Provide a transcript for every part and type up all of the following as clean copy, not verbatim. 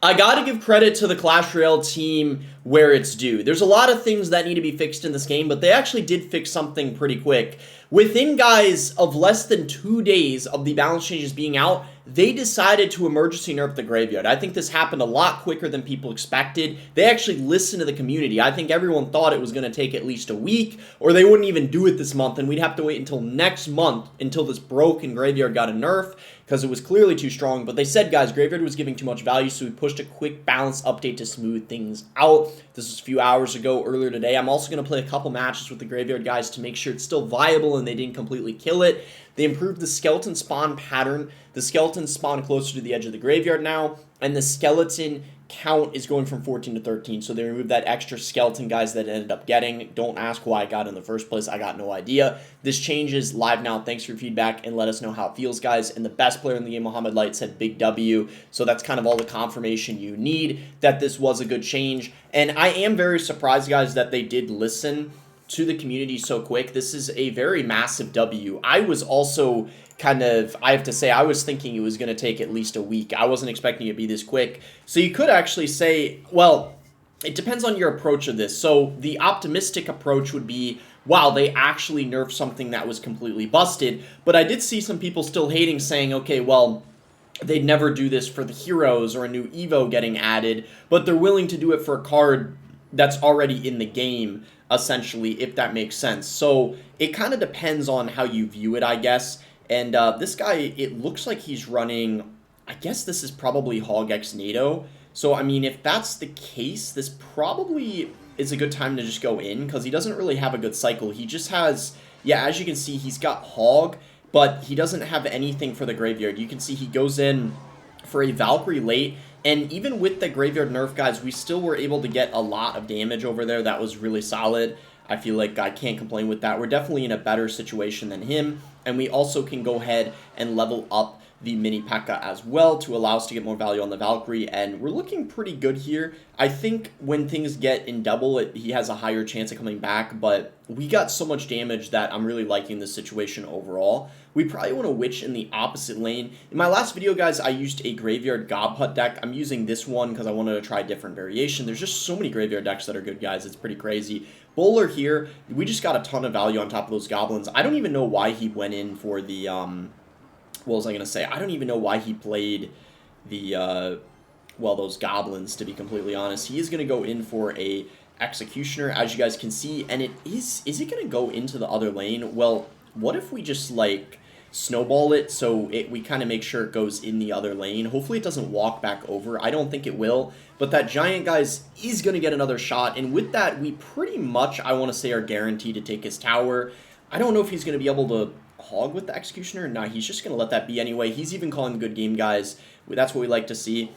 I gotta give credit to the Clash Royale team where it's due. There's a lot of things that need to be fixed in this game, but they actually did fix something pretty quick. Within, guys, of less than 2 days of the balance changes being out, they decided to emergency nerf the graveyard. I think this happened a lot quicker than people expected. They actually listened to the community. I think everyone thought it was going to take at least a week, or they wouldn't even do it this month, and we'd have to wait until next month until this broken graveyard got a nerf, because it was clearly too strong. But they said, guys, graveyard was giving too much value, so we pushed a quick balance update to smooth things out. This was a few hours ago, earlier today. I'm also going to play a couple matches with the graveyard guys to make sure it's still viable and they didn't completely kill it. They improved the skeleton spawn pattern. The skeletons spawn closer to the edge of the graveyard now, and the skeleton count is going from 14 to 13, so they removed that extra skeleton, guys, that ended up getting. Don't ask why I got in the first place. I got no idea. This change is live now. Thanks for your feedback, and let us know how it feels, guys. And the best player in the game, Muhammad Light, said big W, so that's kind of all the confirmation you need that this was a good change. And I am very surprised, guys, that they did listen to the community so quick. This is a very massive W. I was also I have to say, I was thinking it was going to take at least a week. I wasn't expecting it to be this quick. So you could actually say, well, it depends on your approach of this. So the optimistic approach would be, wow, they actually nerfed something that was completely busted. But I did see some people still hating, saying, okay, well, they'd never do this for the heroes or a new Evo getting added, but they're willing to do it for a card that's already in the game, essentially, if that makes sense. So it kind of depends on how you view it, I guess. And this guy, it looks like he's running, I guess this is probably Hog X NATO. So, I mean, if that's the case, this probably is a good time to just go in, because he doesn't really have a good cycle. He just has, yeah, as you can see, he's got Hog, but he doesn't have anything for the graveyard. You can see he goes in for a Valkyrie late, and even with the graveyard nerf, guys, we still were able to get a lot of damage over there. That was really solid. I feel like I can't complain with that. We're definitely in a better situation than him, and we also can go ahead and level up the mini P.E.K.K.A as well to allow us to get more value on the Valkyrie, and we're looking pretty good here. I think when things get in double, he has a higher chance of coming back, but we got so much damage that I'm really liking this situation overall. We probably want to witch in the opposite lane. In my last video, guys, I used a graveyard Gob Hut deck. I'm using this one because I wanted to try a different variation. There's just so many graveyard decks that are good, guys. It's pretty crazy. Bowler here, we just got a ton of value on top of those goblins. I don't even know why he went in for the, what was I going to say? I don't even know why he played the, well, those goblins, to be completely honest. He is going to go in for a Executioner, as you guys can see, and it is it going to go into the other lane? Well, what if we just, like, snowball it so we kind of make sure it goes in the other lane? Hopefully it doesn't walk back over. I don't think it will, but that giant, guys, is going to get another shot, and with that, we pretty much, I want to say, are guaranteed to take his tower. I don't know if he's going to be able to hog with the Executioner. Nah, he's just going to let that be anyway. He's even calling a good game, guys. That's what we like to see.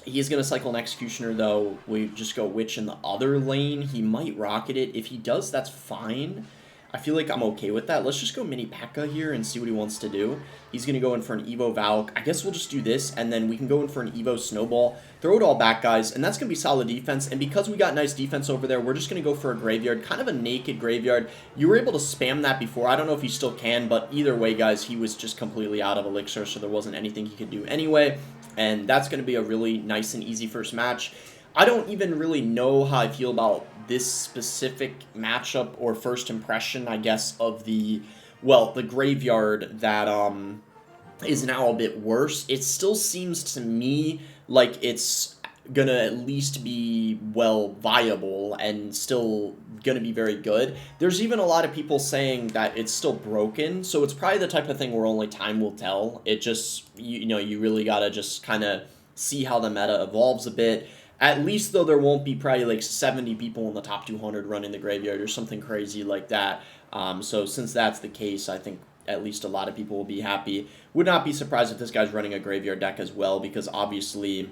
He is going to cycle an Executioner, though. We just go Witch in the other lane. He might rocket it. If he does, that's fine. I feel like I'm okay with that. Let's just go mini P.E.K.K.A here and see what he wants to do. He's going to go in for an Evo Valk. I guess we'll just do this, and then we can go in for an Evo Snowball. Throw it all back, guys, and that's going to be solid defense. And because we got nice defense over there, we're just going to go for a graveyard, kind of a naked graveyard. You were able to spam that before. I don't know if you still can, but either way, guys, he was just completely out of Elixir, so there wasn't anything he could do anyway. And that's going to be a really nice and easy first match. I don't even really know how I feel about this specific matchup or first impression, I guess, of the, well, the graveyard that is now a bit worse. It still seems to me like it's gonna at least be, well, viable and still gonna be very good. There's even a lot of people saying that it's still broken, so it's probably the type of thing where only time will tell. It just, you know, you really gotta just kind of see how the meta evolves a bit. At least, though, there won't be probably like 70 people in the top 200 running the graveyard or something crazy like that. So since that's the case, I think at least a lot of people will be happy. Would not be surprised if this guy's running a graveyard deck as well, because obviously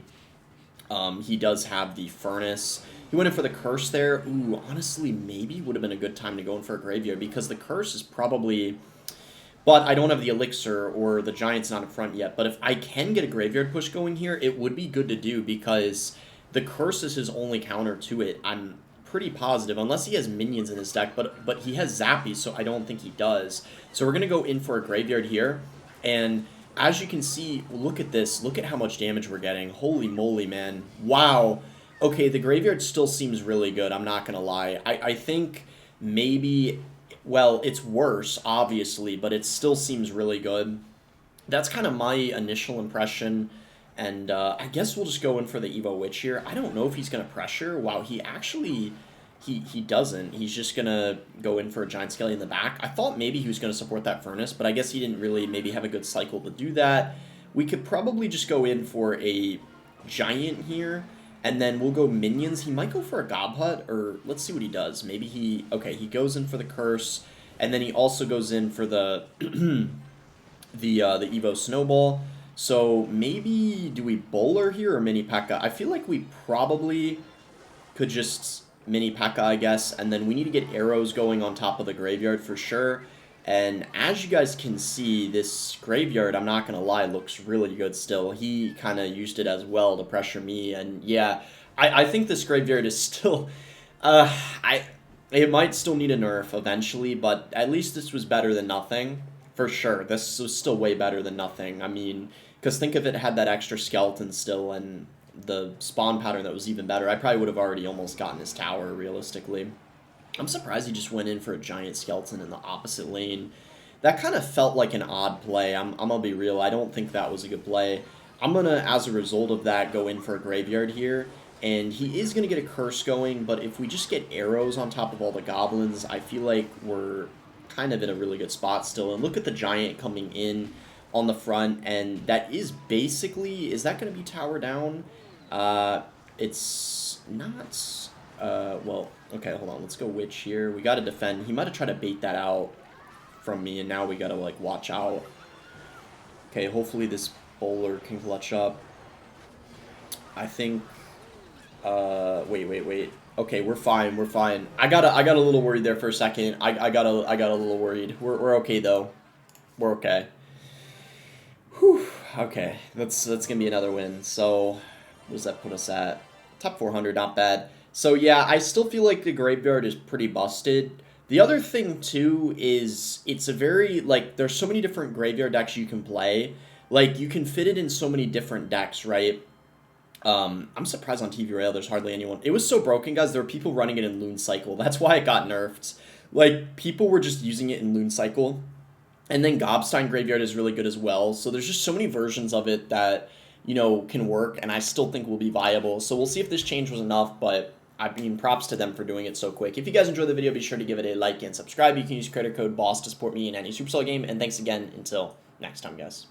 he does have the Furnace. He went in for the Curse there. Ooh, honestly, maybe would have been a good time to go in for a graveyard, because the Curse is probably... But I don't have the Elixir, or the Giant's not in front yet. But if I can get a graveyard push going here, it would be good to do, because the Curse is his only counter to it. I'm pretty positive, unless he has minions in his deck, but he has Zappy, so I don't think he does. So we're going to go in for a graveyard here, and as you can see, look at this. Look at how much damage we're getting. Holy moly, man. Wow. Okay, the graveyard still seems really good. I'm not going to lie. I think maybe, well, it's worse, obviously, but it still seems really good. That's kind of my initial impression. And I guess we'll just go in for the Evo Witch here. I don't know if he's going to pressure. Wow, he actually... He doesn't. He's just going to go in for a Giant Skelly in the back. I thought maybe he was going to support that Furnace, but I guess he didn't really maybe have a good cycle to do that. We could probably just go in for a Giant here, and then we'll go Minions. He might go for a Gob Hut, or let's see what he does. Maybe he... Okay, he goes in for the Curse, and then he also goes in for the the Evo Snowball. So maybe do we Bowler here or Mini P.E.K.K.A? I feel like we probably could just... Mini P.E.K.K.A, I guess, and then we need to get arrows going on top of the graveyard for sure. And as you guys can see, this graveyard, I'm not going to lie, looks really good still. He kind of used it as well to pressure me, and yeah, I think this graveyard is still... it might still need a nerf eventually, but at least this was better than nothing, for sure. This was still way better than nothing. I mean, because think if it had that extra skeleton still, and... the spawn pattern that was even better, I probably would have already almost gotten his tower, realistically. I'm surprised he just went in for a giant skeleton in the opposite lane. That kind of felt like an odd play. I'm going to be real. I don't think that was a good play. I'm going to, as a result of that, go in for a graveyard here. And he is going to get a curse going, but if we just get arrows on top of all the goblins, I feel like we're kind of in a really good spot still. And look at the giant coming in on the front, and that is basically... Is that going to be tower down? It's not, well, okay, hold on, let's go Witch here. We gotta defend. He might have tried to bait that out from me, and now we gotta, like, watch out. Okay, hopefully this Bowler can clutch up. I think, wait. Okay, we're fine. I got a little worried there for a second. I got a little worried. We're okay, though. We're okay. Whew, okay, that's gonna be another win, so... What does that put us at? Top 400, not bad. So yeah, I still feel like the graveyard is pretty busted. The other thing too is it's a very, like, there's so many different graveyard decks you can play. Like, you can fit it in so many different decks, right? I'm surprised on TV Rail there's hardly anyone. It was so broken, guys. There were people running it in Loon Cycle. That's why it got nerfed. Like, people were just using it in Loon Cycle. And then Gobstein Graveyard is really good as well. So there's just so many versions of it that... you know, can work, and I still think will be viable. So we'll see if this change was enough, but I mean, props to them for doing it so quick. If you guys enjoyed the video, be sure to give it a like and subscribe. You can use credit code BOSS to support me in any Supercell game, and thanks again until next time, guys.